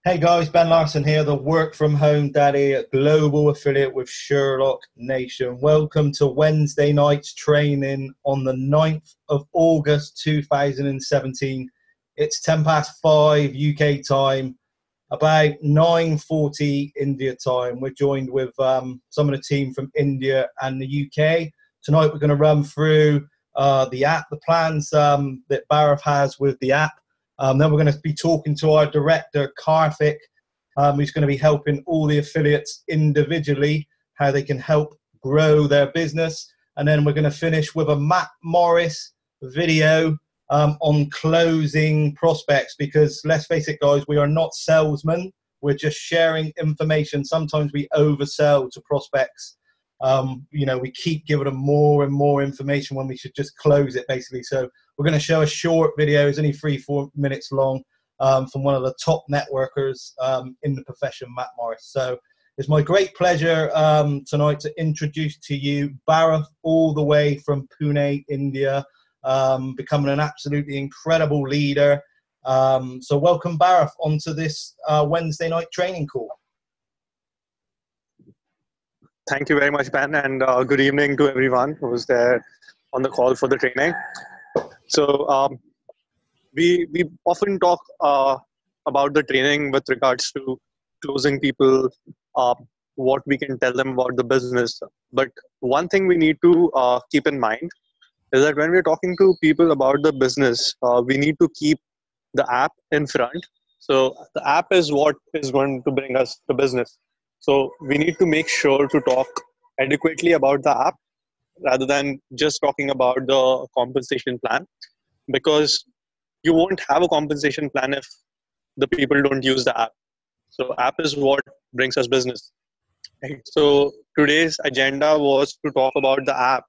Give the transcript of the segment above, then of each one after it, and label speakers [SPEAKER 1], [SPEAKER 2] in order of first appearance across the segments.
[SPEAKER 1] Hey guys, Ben Larson here, the work from home daddy, a global affiliate with Sherlock Nation. Welcome to Wednesday night's training on the 9th of August 2017. It's 10 past 5 UK time, about 9:40 India time. We're joined with some of the team from India and the UK. Tonight we're going to run through the app, the plans that Bharat has with the app. Then we're going to be talking to our director, Karthik, who's going to be helping all the affiliates individually, how they can help grow their business. And then we're going to finish with a Matt Morris video on closing prospects, because let's face it, guys, we are not salesmen. We're just sharing information. Sometimes we oversell to prospects. We keep giving them more and more information when we should just close it, basically. So we're going to show a short video. It's only 3-4 minutes long, from one of the top networkers in the profession, Matt Morris. So it's my great pleasure tonight to introduce to you Bharat, all the way from Pune, India, becoming an absolutely incredible leader. So welcome, Bharat, onto this Wednesday night training call.
[SPEAKER 2] Thank you very much, Ben, and good evening to everyone who was there on the call for the training. So we often talk about the training with regards to closing people, what we can tell them about the business. But one thing we need to keep in mind is that when we're talking to people about the business, we need to keep the app in front. So the app is what is going to bring us to business. So we need to make sure to talk adequately about the app rather than just talking about the compensation plan, because you won't have a compensation plan if the people don't use the app. So app is what brings us business. Right? So today's agenda was to talk about the app.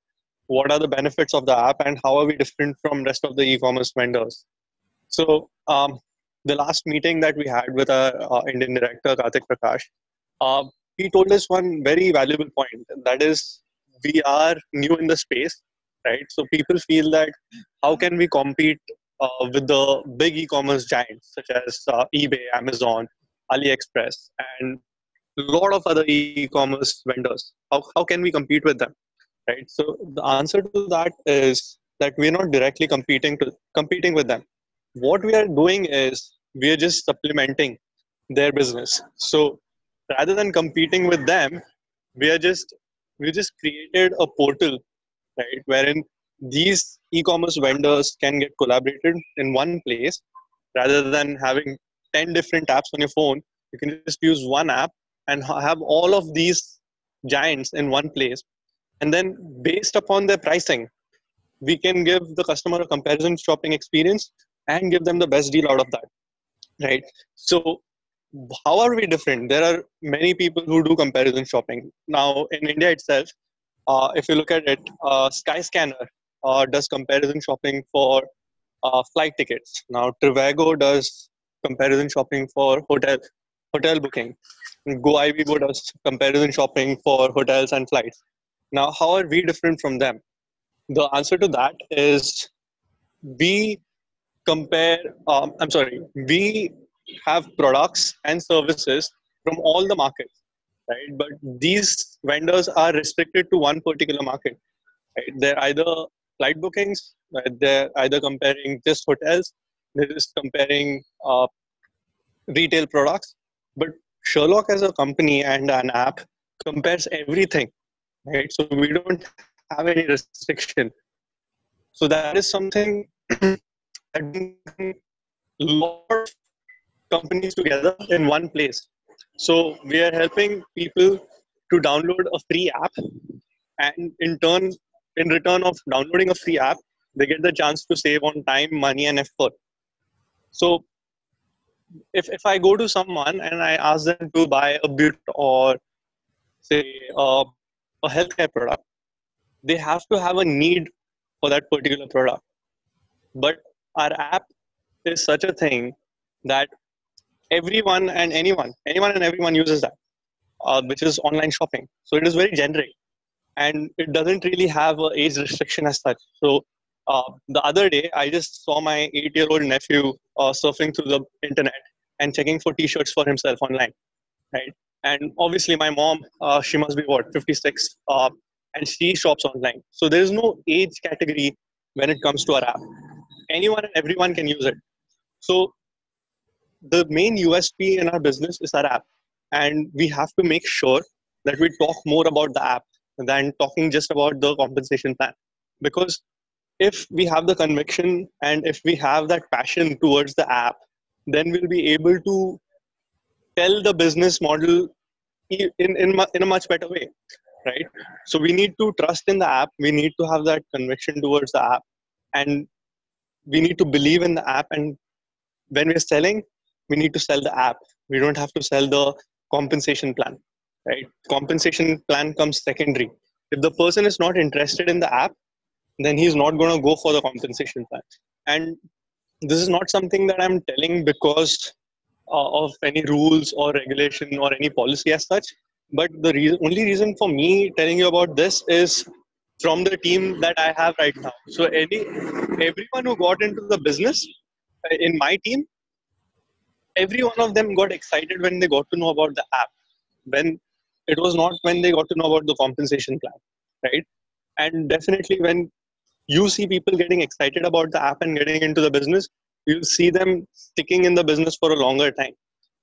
[SPEAKER 2] What are the benefits of the app and how are we different from rest of the e-commerce vendors? So the last meeting that we had with our Indian director, Karthik Prakash, he told us one very valuable point. That is, we are new in the space, right? So people feel that how can we compete with the big e-commerce giants such as eBay, Amazon, AliExpress, and a lot of other e-commerce vendors. How can we compete with them, right? So the answer to that is that we're not directly competing with them. What we are doing is we are just supplementing their business. So rather than competing with them, we just created a portal, right, wherein these e-commerce vendors can get collaborated in one place. Rather than having 10 different apps on your phone, you can just use one app and have all of these giants in one place. And then based upon their pricing, we can give the customer a comparison shopping experience and give them the best deal out of that, right? So how are we different? There are many people who do comparison shopping. Now, in India itself, if you look at it, Skyscanner does comparison shopping for flight tickets. Now, Trivago does comparison shopping for hotel booking. GoIbibo does comparison shopping for hotels and flights. Now, how are we different from them? The answer to that is we compare, we have products and services from all the markets, right? But these vendors are restricted to one particular market, right? They're either flight bookings, right? They're either comparing just hotels, they're just comparing retail products. But Sherlock as a company and an app compares everything, right? So we don't have any restriction. So that is something that brings a lot of companies together in one place. So we are helping people to download a free app, and in return of downloading a free app, they get the chance to save on time, money, and effort. So if I go to someone and I ask them to buy a beauty or say a healthcare product, they have to have a need for that particular product. But our app is such a thing that everyone and everyone uses that, which is online shopping. So it is very generic, and it doesn't really have an age restriction as such. So the other day, I just saw my 8-year-old nephew surfing through the internet, and checking for t-shirts for himself online, right? And obviously my mom, she must be what, 56, and she shops online. So there is no age category when it comes to our app. Anyone and everyone can use it. So the main USP in our business is our app, and we have to make sure that we talk more about the app than talking just about the compensation plan. Because if we have the conviction and if we have that passion towards the app, then we'll be able to tell the business model in a much better way, right? So we need to trust in the app, we need to have that conviction towards the app, and we need to believe in the app. And when we're selling, we need to sell the app. We don't have to sell the compensation plan, right? Compensation plan comes secondary. If the person is not interested in the app, then he's not going to go for the compensation plan. And this is not something that I'm telling because of any rules or regulation or any policy as such. But the only reason for me telling you about this is from the team that I have right now. So everyone who got into the business in my team, every one of them got excited when they got to know about the app. When it was not when they got to know about the compensation plan, right? And definitely when you see people getting excited about the app and getting into the business, you'll see them sticking in the business for a longer time.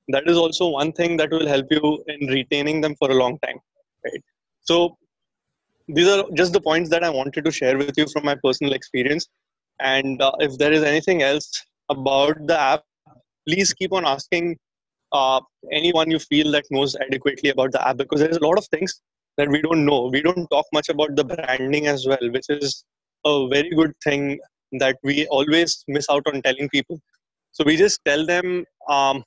[SPEAKER 2] That is also one thing that will help you in retaining them for a long time, right? So these are just the points that I wanted to share with you from my personal experience. And if there is anything else about the app, please keep on asking anyone you feel that knows adequately about the app, because there's a lot of things that we don't know. We don't talk much about the branding as well, which is a very good thing that we always miss out on telling people. So we just tell them that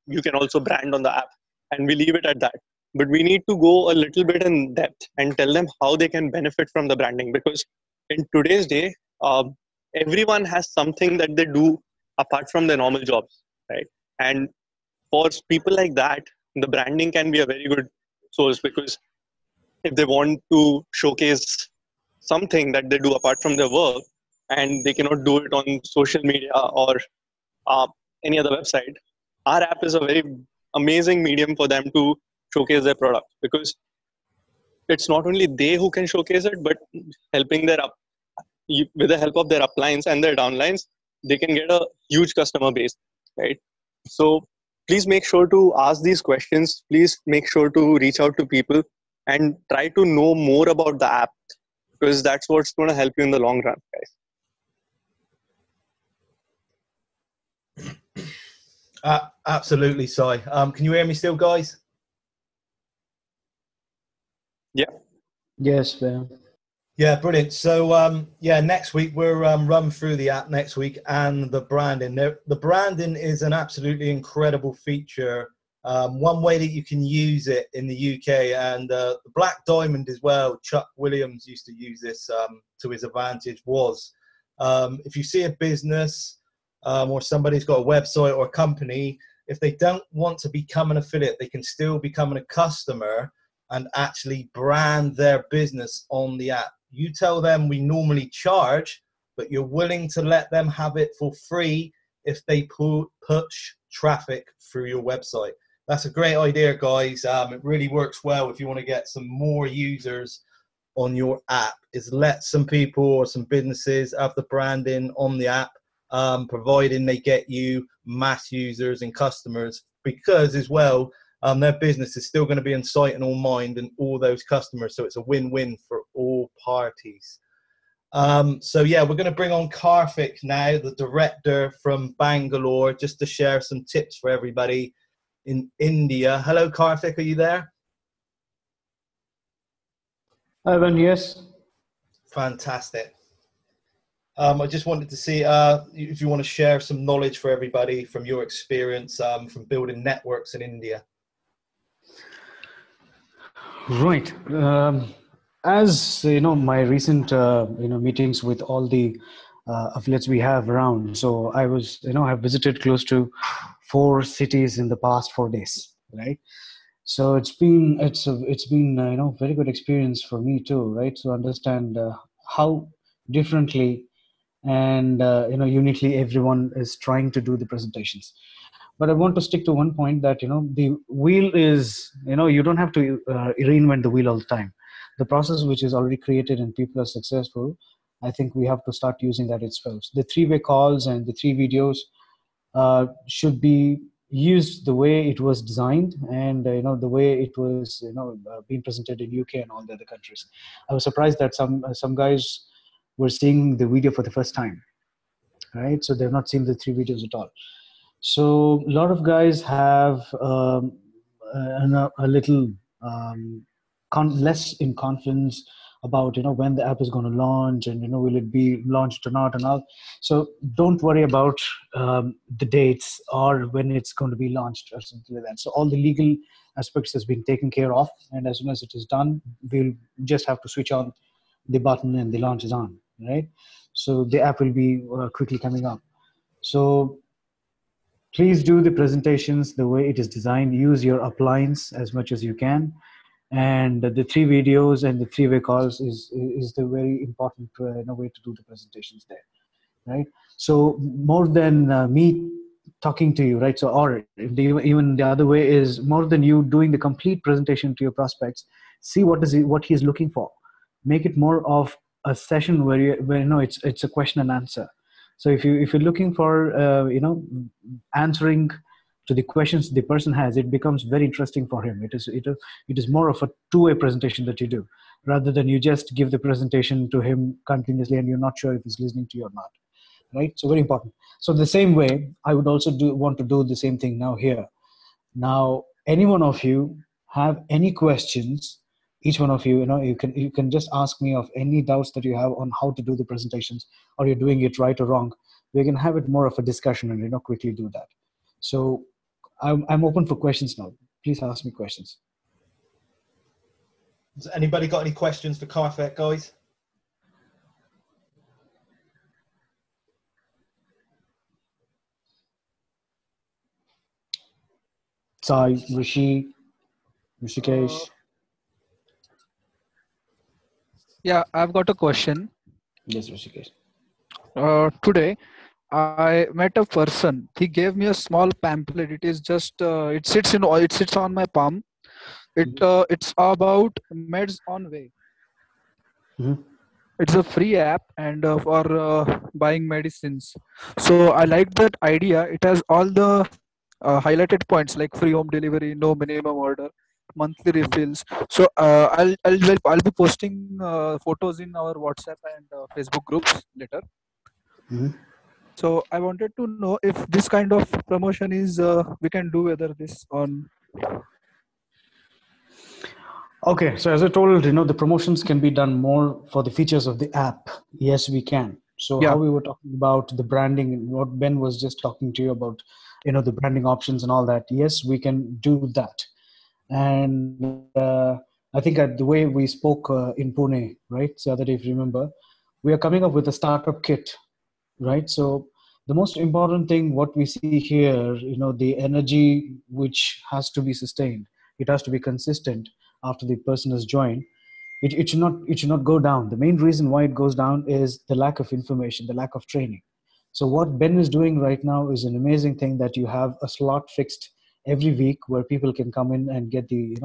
[SPEAKER 2] you can also brand on the app, and we leave it at that. But we need to go a little bit in depth and tell them how they can benefit from the branding, because in today's day, everyone has something that they do apart from their normal jobs, right? And for people like that, the branding can be a very good source, because if they want to showcase something that they do apart from their work and they cannot do it on social media or uh, any other website, our app is a very amazing medium for them to showcase their product, because it's not only they who can showcase it, but helping with the help of their uplines and their downlines, they can get a huge customer base, right? So please make sure to ask these questions. Please make sure to reach out to people and try to know more about the app, because that's what's going to help you in the long run, guys.
[SPEAKER 1] Absolutely, Sai. Can you hear me still, guys?
[SPEAKER 2] Yeah.
[SPEAKER 3] Yes, ma'am.
[SPEAKER 1] Yeah, brilliant. So, next week we'll run through the app next week and the branding. The branding is an absolutely incredible feature. One way that you can use it in the UK, and the Black Diamond as well, Chuck Williams used to use this to his advantage, was if you see a business or somebody's got a website or a company, if they don't want to become an affiliate, they can still become a customer and actually brand their business on the app. You tell them we normally charge, but you're willing to let them have it for free if they push traffic through your website. That's a great idea, guys. It really works well if you want to get some more users on your app, is let some people or some businesses have the branding on the app, providing they get you mass users and customers, because as well, their business is still going to be in sight and all mind and all those customers. So it's a win-win for all parties. So yeah, we're going to bring on Karthik now, the director from Bangalore, just to share some tips for everybody in India. Hello, Karthik, are you there?
[SPEAKER 3] Ivan, yes.
[SPEAKER 1] Fantastic. I just wanted to see if you want to share some knowledge for everybody from your experience from building networks in India.
[SPEAKER 3] Right. As you know, my recent meetings with all the affiliates we have around. So I've visited close to 4 cities in the past 4 days. Right. So it's been very good experience for me too. Right. To understand how differently and uniquely everyone is trying to do the presentations. But I want to stick to one point that the wheel is, you don't have to reinvent the wheel all the time. The process which is already created and people are successful, I think we have to start using that itself. The three-way calls and the three videos should be used the way it was designed, and the way it was being presented in UK and all the other countries. I was surprised that some guys were seeing the video for the first time, right? So they've not seen the three videos at all. So a lot of guys have a little less in confidence about when the app is going to launch, and will it be launched or not and all. So don't worry about the dates or when it's going to be launched or something like that. So all the legal aspects has been taken care of, and as soon as it is done, we'll just have to switch on the button and the launch is on, right? So the app will be quickly coming up. So please do the presentations the way it is designed. Use your appliance as much as you can, and the three videos and the three-way calls is the very important way to do the presentations there, right? So more than me talking to you, right? So or even the other way is more than you doing the complete presentation to your prospects. See what he's looking for. Make it more of a session where it's a question and answer. So if you're looking for answering to the questions the person has, it becomes very interesting for him. It is more of a two-way presentation that you do, rather than you just give the presentation to him continuously and you're not sure if he's listening to you or not, right? So very important. So the same way, I would also want to do the same thing now here. Now, any one of you have any questions, each one of you, you can just ask me of any doubts that you have on how to do the presentations, or you're doing it right or wrong. We can have it more of a discussion and quickly do that. So I'm open for questions now. Please ask me questions.
[SPEAKER 1] Has anybody got any questions for Karthik, guys?
[SPEAKER 3] Sai, Rishi, Rishikesh.
[SPEAKER 4] Yeah, I've got a question.
[SPEAKER 3] Yes, Rishikesh.
[SPEAKER 4] Today, I met a person. He gave me a small pamphlet. It is just it sits on my palm. It's about Meds on Way.
[SPEAKER 3] Mm-hmm.
[SPEAKER 4] It's a free app and for buying medicines. So I like that idea. It has all the highlighted points like free home delivery, no minimum order, monthly refills. So I'll be posting photos in our WhatsApp and Facebook groups later.
[SPEAKER 3] Mm-hmm.
[SPEAKER 4] So I wanted to know if this kind of promotion is we can do whether this on.
[SPEAKER 3] Okay, so as I told, the promotions can be done more for the features of the app. Yes, we can. So how
[SPEAKER 4] Yeah.
[SPEAKER 3] we were talking about the branding, what Ben was just talking to you about, the branding options and all that. Yes, we can do that. And I think the way we spoke in Pune, right, the other day, if you remember, we are coming up with a startup kit, right? So the most important thing, what we see here, the energy which has to be sustained, it has to be consistent after the person has joined. It should not go down. The main reason why it goes down is the lack of information, the lack of training. So what Ben is doing right now is an amazing thing, that you have a slot fixed every week where people can come in and get the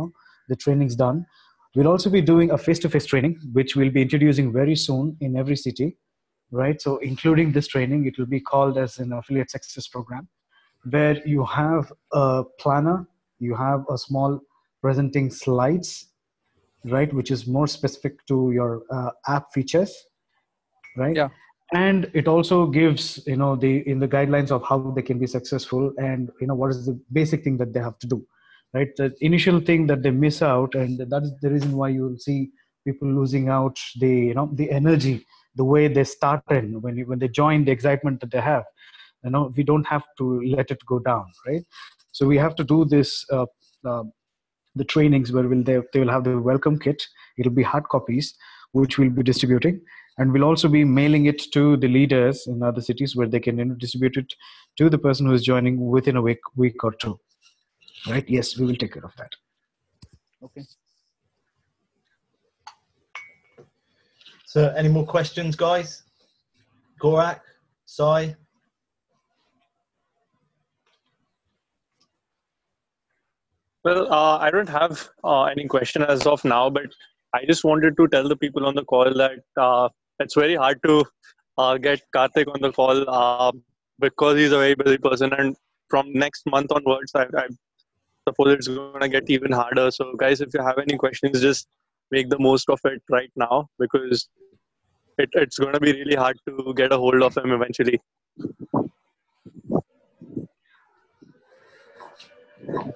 [SPEAKER 3] trainings done. We'll also be doing a face-to-face training, which we'll be introducing very soon in every city, right? So including this training, it will be called as an affiliate success program, where you have a planner, you have a small presenting slides, right, which is more specific to your app features, right?
[SPEAKER 4] Yeah.
[SPEAKER 3] And it also gives the in the guidelines of how they can be successful, and what is the basic thing that they have to do, right? The initial thing that they miss out, and that is the reason why you will see people losing out the energy, the way they started when they join, the excitement that they have. We don't have to let it go down, right? So we have to do this uh, the trainings where they will have the welcome kit. It'll be hard copies, which we'll be distributing, and we'll also be mailing it to the leaders in other cities where they can distribute it to the person who is joining within a week or two, right? Yes, we will take care of that.
[SPEAKER 4] Okay.
[SPEAKER 1] So any more questions, guys? Gorak, Sai?
[SPEAKER 2] Well, I don't have any question as of now, but I just wanted to tell the people on the call that it's very hard to get Karthik on the call because he's a very busy person. And from next month onwards, I suppose it's going to get even harder. So, guys, if you have any questions, just make the most of it right now because it's going to be really hard to get a hold of him eventually.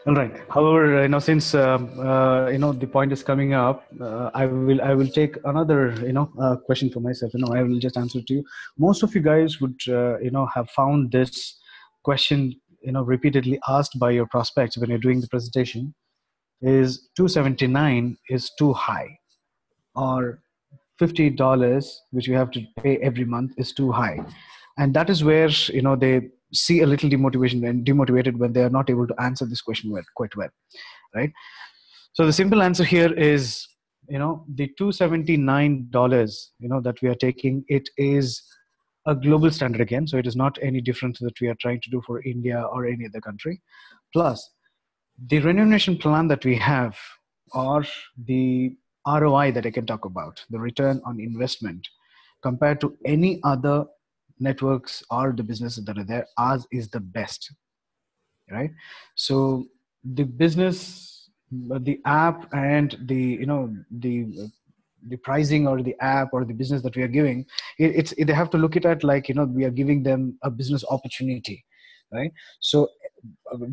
[SPEAKER 3] All right. However, since the point is coming up, I will take another question for myself. I will just answer to you. Most of you guys would have found this question repeatedly asked by your prospects when you're doing the presentation. Is 279 is too high, or $50 which you have to pay every month is too high? And that is where they see a little demotivation and demotivated when they are not able to answer this question quite well, right? So the simple answer here is, the $279 that we are taking, it is a global standard again, so it is not any different that we are trying to do for India or any other country. Plus the remuneration plan that we have, or the ROI that I can talk about, the return on investment, compared to any other networks or the businesses that are there, ours is the best, right? So the business, the app, and the pricing or the app or the business that we are giving, they have to look at it like we are giving them a business opportunity, right? So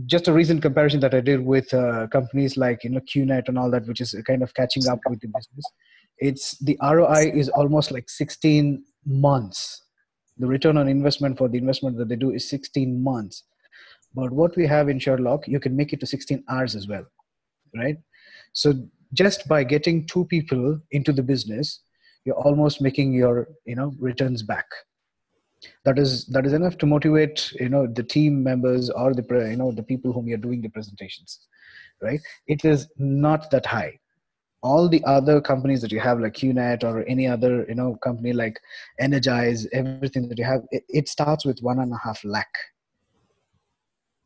[SPEAKER 3] just a recent comparison that I did with companies like QNet and all that, which is kind of catching up with the business. It's the ROI is almost like 16 months. The return on investment for the investment that they do is 16 months. But what we have in Sherlock, you can make it to 16 hours as well, right? So just by getting two people into the business, you're almost making your returns back. That is enough to motivate the team members or the people whom you're doing the presentations, right? It is not that high. All the other companies that you have, like QNet or any other company like Energize, everything that you have, it starts with 1.5 lakh,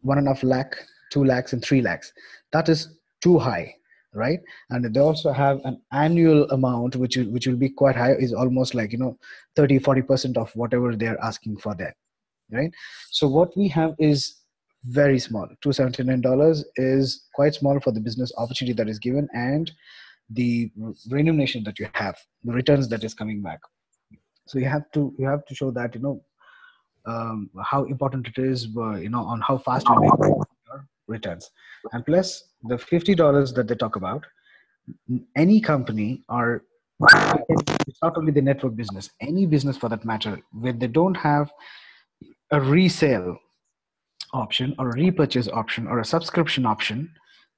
[SPEAKER 3] 1.5 lakh, 2 lakhs, and 3 lakhs. That is too high, right? And they also have an annual amount which will be quite high, is almost like 30-40% of whatever they're asking for that, right? So what we have is very small. $279 is quite small for the business opportunity that is given, and the remuneration that you have, the returns that is coming back. So you have to show that how important it is, on how fast you make your returns. And plus the $50 that they talk about, any company, or it's not only the network business, any business for that matter, where they don't have a resale option or a repurchase option or a subscription option,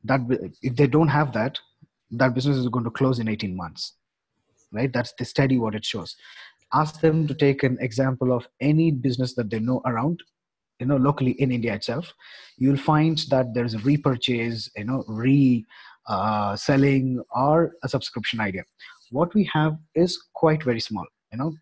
[SPEAKER 3] that if they don't have that, that business is going to close in 18 months, right? That's the study what it shows. Ask them to take an example of any business that they know around, locally in India itself. You'll find that there's a repurchase, selling, or a subscription idea. What we have is quite very small.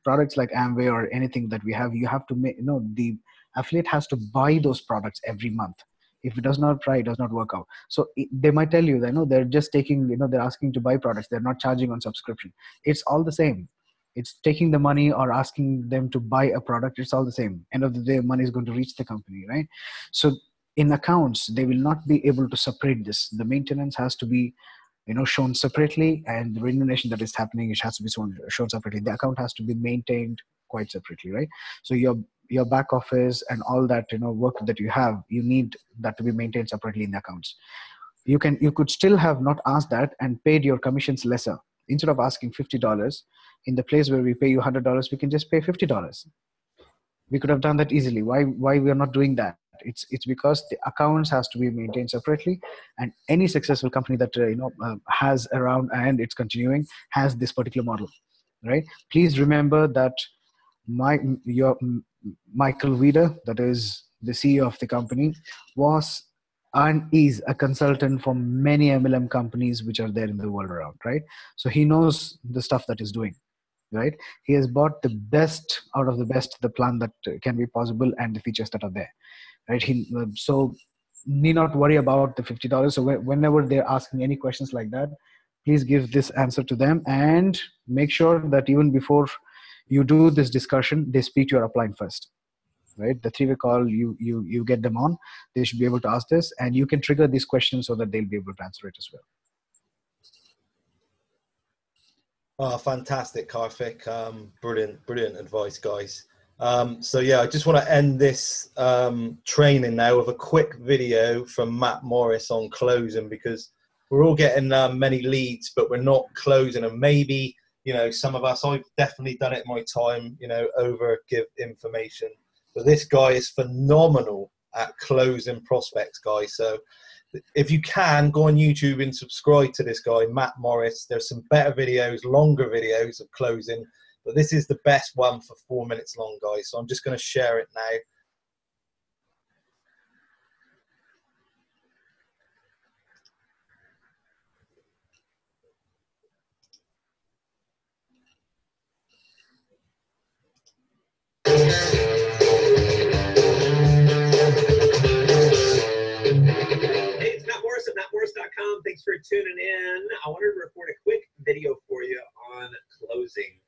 [SPEAKER 3] Products like Amway or anything that we have, you have to make, the affiliate has to buy those products every month. If it does not try, it does not work out. So they might tell you that they're just taking, they're asking to buy products, they're not charging on subscription. It's all the same. It's taking the money or asking them to buy a product. It's all the same. End of the day, money is going to reach the company, right? So in accounts, they will not be able to separate this. The maintenance has to be shown separately, and the remuneration that is happening, it has to be shown separately. The account has to be maintained quite separately, right? So your back office and all that work that you have, you need that to be maintained separately in the accounts. You could still have not asked that and paid your commissions lesser. Instead of asking $50, in the place where we pay you $100, we can just pay $50. We could have done that easily. Why we are not doing that? It's because the accounts has to be maintained separately, and any successful company that has around and it's continuing has this particular model, right? Please remember that your Michael Wieder, that is the CEO of the company, was and is a consultant for many MLM companies which are there in the world around, right? So he knows the stuff that he's doing. right? He has bought the best out of the best, the plan that can be possible, and the features that are there, right? So need not worry about the $50. So whenever they're asking any questions like that, please give this answer to them, and make sure that even before you do this discussion, they speak to your upline first, right? The three-way call, you get them on, they should be able to ask this, and you can trigger these questions so that they'll be able to answer it as well.
[SPEAKER 1] Oh, fantastic, Karthik. Brilliant advice, guys. So yeah, I just want to end this training now with a quick video from Matt Morris on closing, because we're all getting many leads, but we're not closing. And maybe, some of us, I've definitely done it in my time, over give information. But this guy is phenomenal at closing prospects, guys. So if you can, go on YouTube and subscribe to this guy, Matt Morris. There's some better videos, longer videos of closing, but this is the best one for 4 minutes long, guys. So I'm just going to share it now.
[SPEAKER 5] Mattmorris.com. Thanks for tuning in. I wanted to record a quick video for you on closing.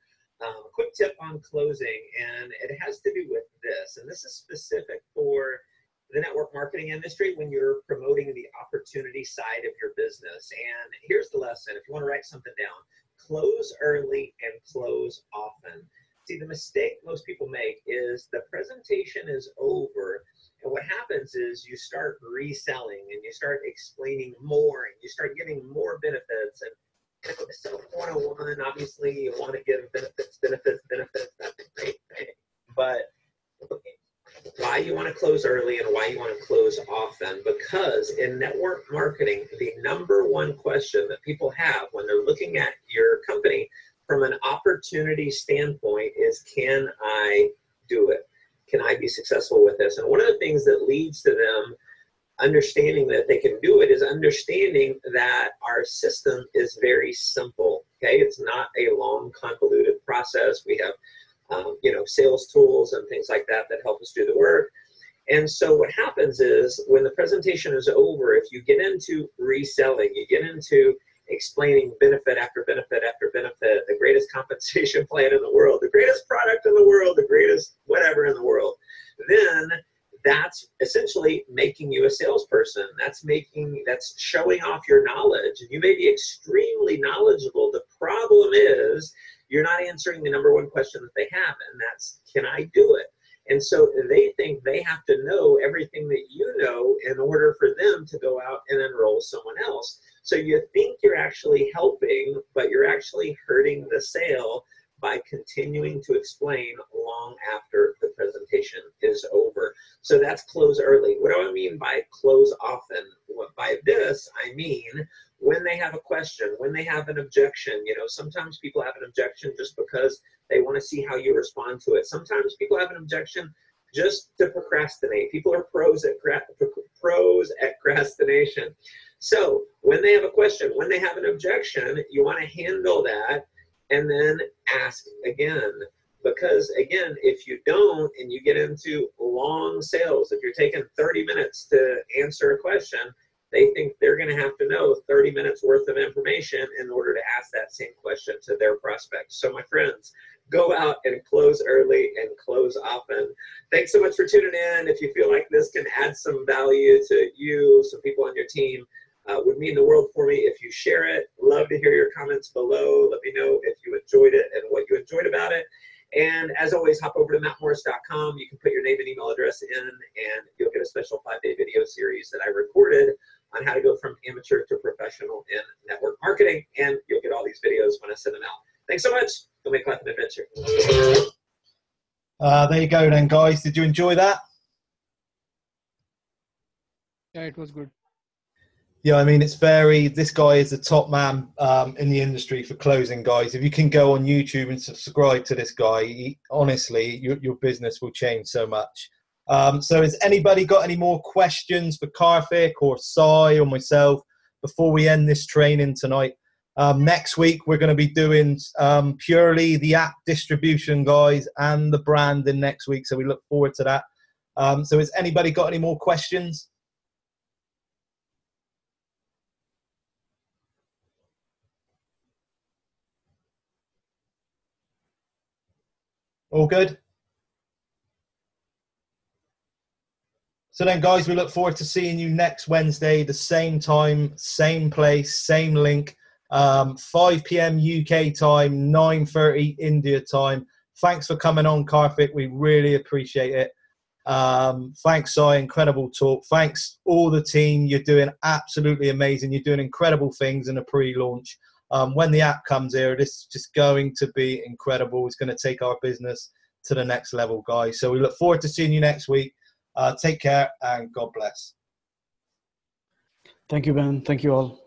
[SPEAKER 5] A quick tip on closing, and it has to do with this. And this is specific for the network marketing industry when you're promoting the opportunity side of your business. And here's the lesson. If you want to write something down, close early and close often. See, the mistake most people make is the presentation is over, and what happens is you start reselling and you start explaining more and you start getting more benefits. And so 101, obviously you want to give benefits. That's a great thing. But why you want to close early and why you want to close often, because in network marketing, the number one question that people have when they're looking at your company from an opportunity standpoint is, can I do it? Can I be successful with this? And one of the things that leads to them understanding that they can do it is understanding that our system is very simple. Okay, it's not a long, convoluted process. We have sales tools and things like that that help us do the work. And so what happens is when the presentation is over, if you get into reselling, you get into explaining benefit after benefit after benefit, the greatest compensation plan in the world, the greatest product in the world, the greatest whatever in the world, then that's essentially making you a salesperson. That's showing off your knowledge. And you may be extremely knowledgeable. The problem is you're not answering the number one question that they have, and that's, can I do it? And so they think they have to know everything that you know in order for them to go out and enroll someone else. So you think you're actually helping, but you're actually hurting the sale by continuing to explain long after the presentation is over. So that's close early. What do I mean by close often? By this, I mean when they have a question, when they have an objection. Sometimes people have an objection just because they want to see how you respond to it. Sometimes people have an objection just to procrastinate. People are pros at procrastination. So when they have a question, when they have an objection, you want to handle that and then ask again. Because again, if you don't and you get into long sales, if you're taking 30 minutes to answer a question, they think they're going to have to know 30 minutes worth of information in order to ask that same question to their prospects. So my friends, go out and close early and close often. Thanks so much for tuning in. If you feel like this can add some value to you, some people on your team, would mean the world for me if you share it. Love to hear your comments below. Let me know if you enjoyed it and what you enjoyed about it. And as always, hop over to mattmorris.com. You can put your name and email address in, and you'll get a special 5-day video series that I recorded on how to go from amateur to professional in network marketing. And you'll get all these videos when I send them out. Thanks so much. Go make life an adventure.
[SPEAKER 1] There you go then, guys. Did you enjoy that?
[SPEAKER 4] Yeah, it was good.
[SPEAKER 1] Yeah, I mean, this guy is the top man in the industry for closing, guys. If you can go on YouTube and subscribe to this guy, honestly, your business will change so much. So has anybody got any more questions for Karthik or Sai or myself before we end this training tonight? Next week, we're going to be doing purely the app distribution, guys, and the branding next week. So we look forward to that. So has anybody got any more questions? All good? So then, guys, we look forward to seeing you next Wednesday, the same time, same place, same link, 5 p.m. UK time, 9:30 India time. Thanks for coming on, Karthik. We really appreciate it. Thanks, Si. Incredible talk. Thanks, all the team. You're doing absolutely amazing. You're doing incredible things in the pre-launch. When the app comes here, this is just going to be incredible. It's going to take our business to the next level, guys. So we look forward to seeing you next week. Take care and God bless.
[SPEAKER 3] Thank you, Ben. Thank you all.